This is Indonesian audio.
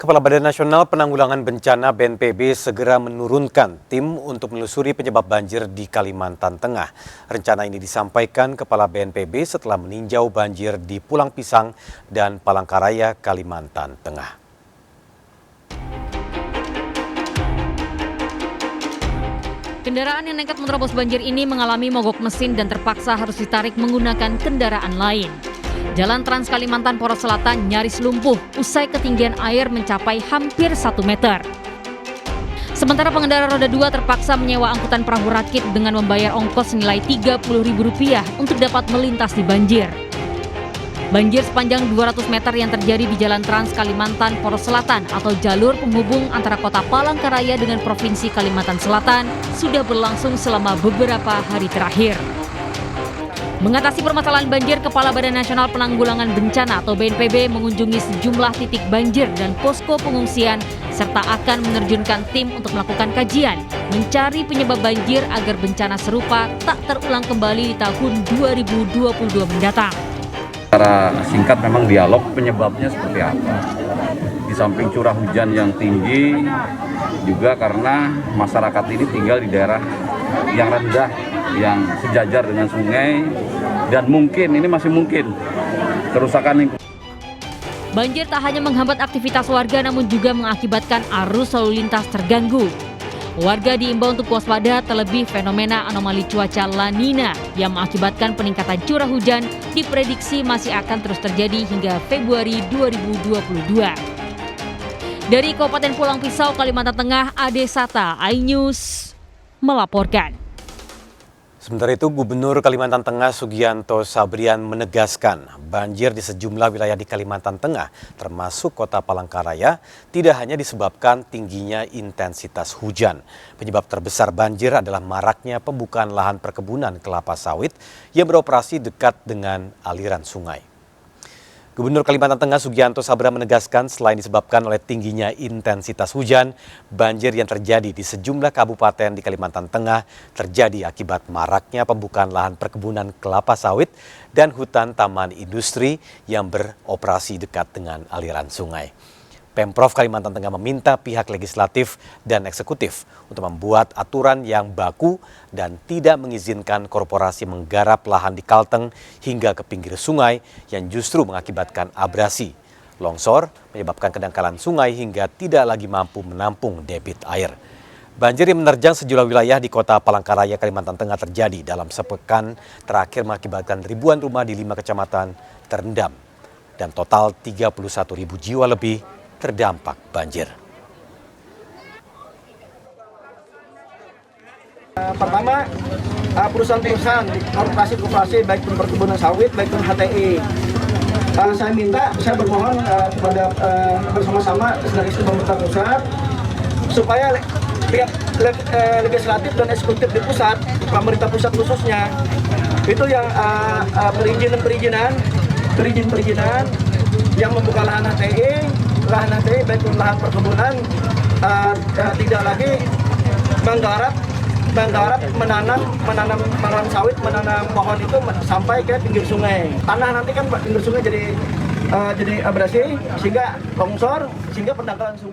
Kepala Badan Nasional Penanggulangan Bencana (BNPB) segera menurunkan tim untuk menelusuri penyebab banjir di Kalimantan Tengah. Rencana ini disampaikan Kepala BNPB setelah meninjau banjir di Pulang Pisang dan Palangkaraya, Kalimantan Tengah. Kendaraan yang nekat menerobos banjir ini mengalami mogok mesin dan terpaksa harus ditarik menggunakan kendaraan lain. Jalan Trans Kalimantan Poros Selatan nyaris lumpuh usai ketinggian air mencapai hampir 1 meter. Sementara pengendara roda 2 terpaksa menyewa angkutan perahu rakit dengan membayar ongkos senilai Rp30.000 untuk dapat melintas di banjir. Banjir sepanjang 200 meter yang terjadi di Jalan Trans Kalimantan Poros Selatan atau jalur penghubung antara kota Palangkaraya dengan Provinsi Kalimantan Selatan sudah berlangsung selama beberapa hari terakhir. Mengatasi permasalahan banjir, Kepala Badan Nasional Penanggulangan Bencana atau BNPB mengunjungi sejumlah titik banjir dan posko pengungsian serta akan menerjunkan tim untuk melakukan kajian, mencari penyebab banjir agar bencana serupa tak terulang kembali di tahun 2022 mendatang. Secara singkat memang dialog penyebabnya seperti apa. Di samping curah hujan yang tinggi, juga karena masyarakat ini tinggal di daerah yang rendah, yang sejajar dengan sungai, dan ini masih mungkin kerusakan lingkungan. Banjir tak hanya menghambat aktivitas warga namun juga mengakibatkan arus lalu lintas terganggu. Warga diimbau untuk waspada terlebih fenomena anomali cuaca La Nina yang mengakibatkan peningkatan curah hujan diprediksi masih akan terus terjadi hingga Februari 2022. Dari Kabupaten Pulang Pisau, Kalimantan Tengah, Ade Sata, iNews melaporkan. Sementara itu, Gubernur Kalimantan Tengah Sugianto Sabrian menegaskan banjir di sejumlah wilayah di Kalimantan Tengah, termasuk kota Palangkaraya, tidak hanya disebabkan tingginya intensitas hujan. Penyebab terbesar banjir adalah maraknya pembukaan lahan perkebunan kelapa sawit yang beroperasi dekat dengan aliran sungai. Gubernur Kalimantan Tengah Sugianto Sabrian menegaskan selain disebabkan oleh tingginya intensitas hujan, banjir yang terjadi di sejumlah kabupaten di Kalimantan Tengah terjadi akibat maraknya pembukaan lahan perkebunan kelapa sawit dan hutan taman industri yang beroperasi dekat dengan aliran sungai. Pemprov Kalimantan Tengah meminta pihak legislatif dan eksekutif untuk membuat aturan yang baku dan tidak mengizinkan korporasi menggarap lahan di Kalteng hingga ke pinggir sungai yang justru mengakibatkan abrasi. Longsor menyebabkan kedangkalan sungai hingga tidak lagi mampu menampung debit air. Banjir yang menerjang sejumlah wilayah di kota Palangkaraya, Kalimantan Tengah terjadi dalam sepekan terakhir mengakibatkan ribuan rumah di 5 kecamatan terendam dan total 31.000 jiwa lebih terdampak banjir. Pertama, perusahaan-perusahaan korporasi baik pun perkebunan sawit baik pun HTI. Saya bermohon kepada bersama-sama dari pemerintah pusat supaya pihak legislatif dan eksekutif di pusat, pemerintah pusat khususnya, itu yang perizinan yang membuka lahan HTI baik pun lahan perkebunan tidak lagi menggarap menanam sawit, menanam pohon itu sampai ke pinggir sungai. Tanah nanti kan pinggir sungai jadi abrasi sehingga longsor, sehingga pendangkalan sungai.